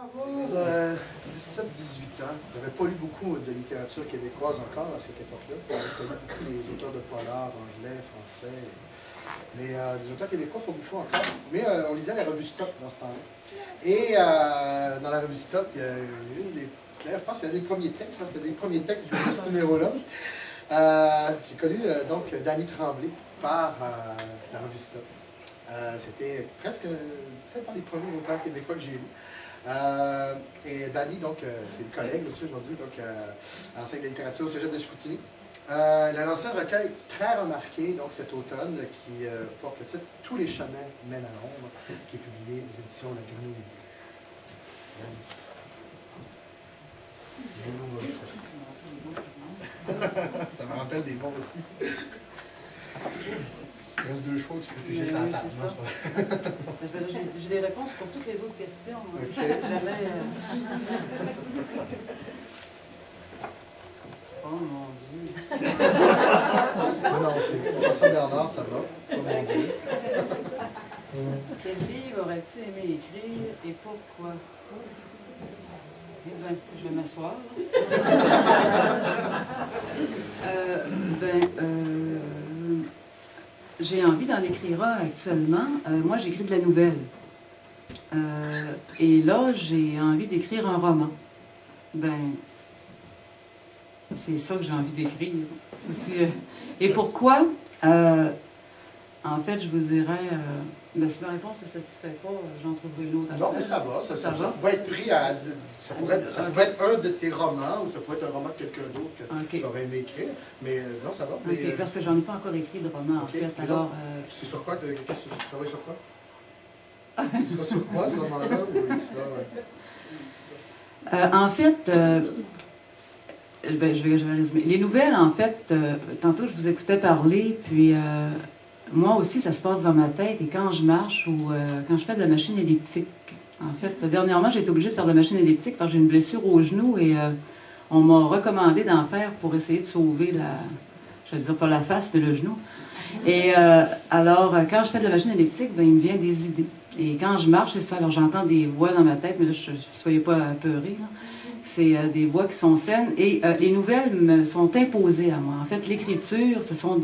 avoir 17-18 ans. Je n'avais pas lu beaucoup de littérature québécoise encore à cette époque-là. J'avais connu beaucoup les auteurs de polar, anglais, français. Mais des auteurs québécois, pas beaucoup encore. Mais on lisait la revue Stop dans ce temps-là. Et dans la revue Stop, il y a une des... D'ailleurs, je pense qu'il y a des premiers textes. Je pense que c'était des premiers textes de ce numéro-là. J'ai connu donc Danny Tremblay par la revue Stop. C'était presque, peut-être par les premiers auteurs québécois que j'ai lus. Et Danny, donc, c'est le collègue aussi aujourd'hui, donc, enseigne la littérature au cégep de Chicoutimi. Il a lancé un recueil très remarqué, donc, cet automne, qui porte le titre « Tous les chemins mènent à l'ombre », qui est publié aux éditions La Grenouille. Ça me rappelle des bons aussi. Il reste deux choix, tu peux piger sur la table. J'ai des réponses pour toutes les autres questions. Okay. Jamais... Oh mon Dieu! Non, c'est François Bernard, ça va. Oh mon Dieu. Quel livre aurais-tu aimé écrire et pourquoi? Eh bien, je vais m'asseoir. J'ai envie d'en écrire un actuellement. Moi, j'écris de la nouvelle. Et là, j'ai envie d'écrire un roman. C'est ça que j'ai envie d'écrire. Et pourquoi? En fait, je vous dirais... si ma réponse ne te satisfait pas, j'en trouverai une autre après. Non, mais ça va. Ça pouvait être pris à... Ça pouvait être un de tes romans, ou ça pouvait être un roman de quelqu'un d'autre que tu aurais aimé écrire. Mais non, ça va. Mais, parce que j'en ai pas encore écrit de roman, en fait. Alors, c'est sur quoi? Qu'est-ce que tu travailles sur quoi? Il sera sur quoi, ce roman-là? Ou il sera... en fait... je vais résumer. Les nouvelles, en fait, tantôt je vous écoutais parler, puis moi aussi, ça se passe dans ma tête, et quand je marche ou quand je fais de la machine elliptique. En fait, dernièrement, j'ai été obligée de faire de la machine elliptique parce que j'ai une blessure au genou et on m'a recommandé d'en faire pour essayer de sauver je vais dire pas la face, mais le genou. Et alors, quand je fais de la machine elliptique, il me vient des idées. Et quand je marche, c'est ça, alors j'entends des voix dans ma tête, mais là, soyez pas apeurés, là. C'est des voix qui sont saines et les nouvelles me sont imposées à moi. En fait, l'écriture, ce sont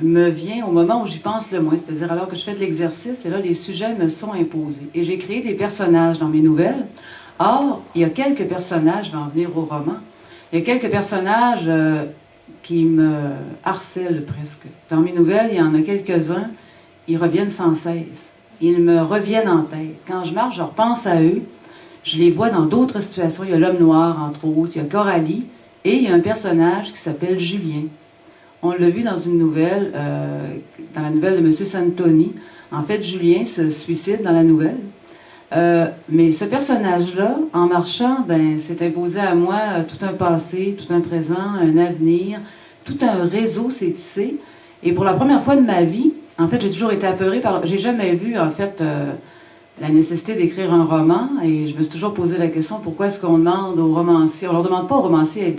me vient au moment où j'y pense le moins, c'est-à-dire alors que je fais de l'exercice, et là, les sujets me sont imposés. Et j'ai créé des personnages dans mes nouvelles. Or, il y a quelques personnages, je vais en venir au roman, il y a quelques personnages qui me harcèlent presque. Dans mes nouvelles, il y en a quelques-uns, ils reviennent sans cesse. Ils me reviennent en tête. Quand je marche, je repense à eux. Je les vois dans d'autres situations. Il y a l'homme noir, entre autres. Il y a Coralie. Et il y a un personnage qui s'appelle Julien. On l'a vu dans une nouvelle, dans la nouvelle de M. Santoni. En fait, Julien se suicide dans la nouvelle. Mais ce personnage-là, en marchant, s'est imposé à moi tout un passé, tout un présent, un avenir. Tout un réseau s'est tissé. Et pour la première fois de ma vie, en fait, j'ai toujours été apeurée par... J'ai jamais vu, en fait... la nécessité d'écrire un roman, et je me suis toujours posé la question, pourquoi est-ce qu'on demande aux romanciers, on leur demande pas aux romanciers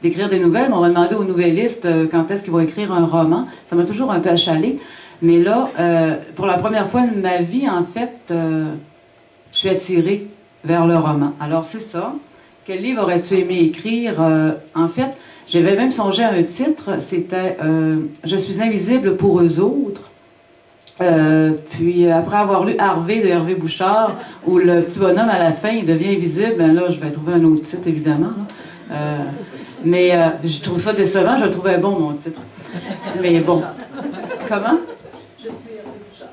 d'écrire des nouvelles, mais on va demander aux nouvellistes quand est-ce qu'ils vont écrire un roman. Ça m'a toujours un peu achalée. Mais là, pour la première fois de ma vie, en fait, je suis attirée vers le roman. Alors, c'est ça. Quel livre aurais-tu aimé écrire? En fait, j'avais même songé à un titre, c'était « Je suis invisible pour eux autres ». Puis après avoir lu Harvey de Hervé Bouchard, où le petit bonhomme à la fin il devient invisible, là je vais trouver un autre titre évidemment. Mais je trouve ça décevant, je le trouvais bon mon titre. Mais bon. Comment? Je suis Hervé Bouchard.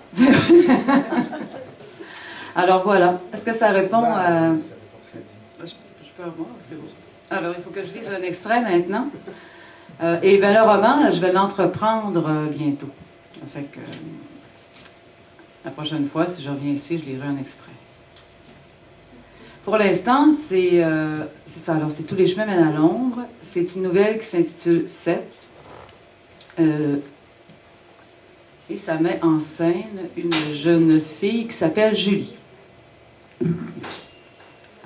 Alors voilà. Est-ce que ça répond à... Je peux revoir, c'est bon. Alors il faut que je lise un extrait maintenant. Et le roman, je vais l'entreprendre bientôt. Fait que... La prochaine fois, si je reviens ici, je lirai un extrait. Pour l'instant, c'est ça. Alors, c'est « Tous les chemins mènent à l'ombre ». C'est une nouvelle qui s'intitule « 7 ». Et ça met en scène une jeune fille qui s'appelle Julie.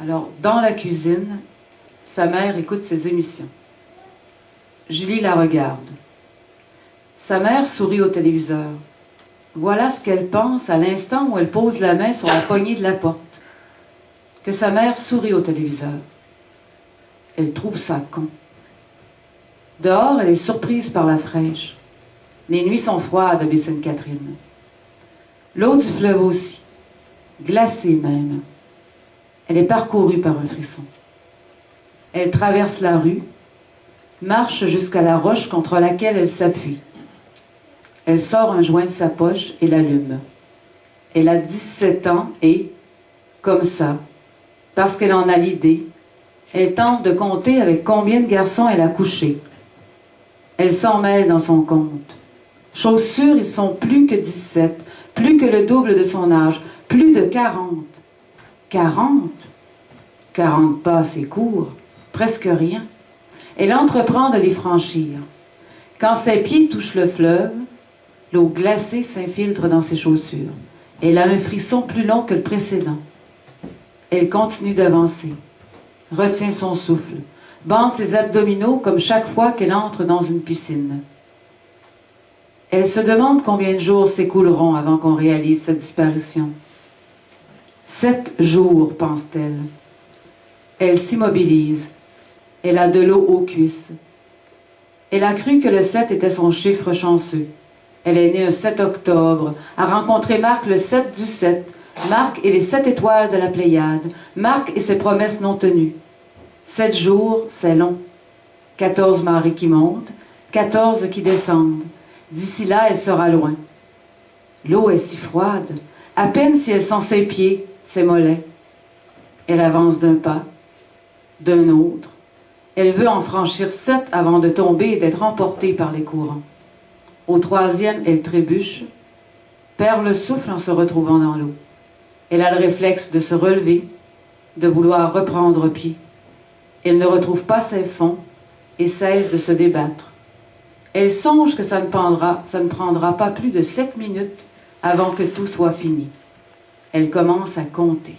Alors, dans la cuisine, sa mère écoute ses émissions. Julie la regarde. Sa mère sourit au téléviseur. Voilà ce qu'elle pense à l'instant où elle pose la main sur la poignée de la porte. que sa mère sourit au téléviseur. Elle trouve ça con. Dehors, elle est surprise par la fraîche. Les nuits sont froides à Baie-Sainte-Catherine. L'eau du fleuve aussi, glacée même. Elle est parcourue par un frisson. Elle traverse la rue, marche jusqu'à la roche contre laquelle elle s'appuie. Elle sort un joint de sa poche et l'allume. Elle a 17 ans et, comme ça, parce qu'elle en a l'idée, elle tente de compter avec combien de garçons elle a couché. Elle s'en mêle dans son compte. Chose sûre, ils sont plus que 17, plus que le double de son âge, plus de 40. 40? 40 pas, c'est court, presque rien. Elle entreprend de les franchir. Quand ses pieds touchent le fleuve, l'eau glacée s'infiltre dans ses chaussures. Elle a un frisson plus long que le précédent. Elle continue d'avancer, retient son souffle, bande ses abdominaux comme chaque fois qu'elle entre dans une piscine. Elle se demande combien de jours s'écouleront avant qu'on réalise sa disparition. 7 jours, pense-t-elle. Elle s'immobilise. Elle a de l'eau aux cuisses. Elle a cru que le 7 était son chiffre chanceux. Elle est née un 7 octobre, a rencontré Marc le 7 du 7, Marc et les 7 étoiles de la Pléiade, Marc et ses promesses non tenues. 7 jours, c'est long. 14 marées qui montent, 14 qui descendent. D'ici là, elle sera loin. L'eau est si froide, à peine si elle sent ses pieds, ses mollets. Elle avance d'un pas, d'un autre. Elle veut en franchir 7 avant de tomber et d'être emportée par les courants. Au 3e, elle trébuche, perd le souffle en se retrouvant dans l'eau. Elle a le réflexe de se relever, de vouloir reprendre pied. Elle ne retrouve pas ses fonds et cesse de se débattre. Elle songe que ça ne prendra pas plus de 7 minutes avant que tout soit fini. Elle commence à compter.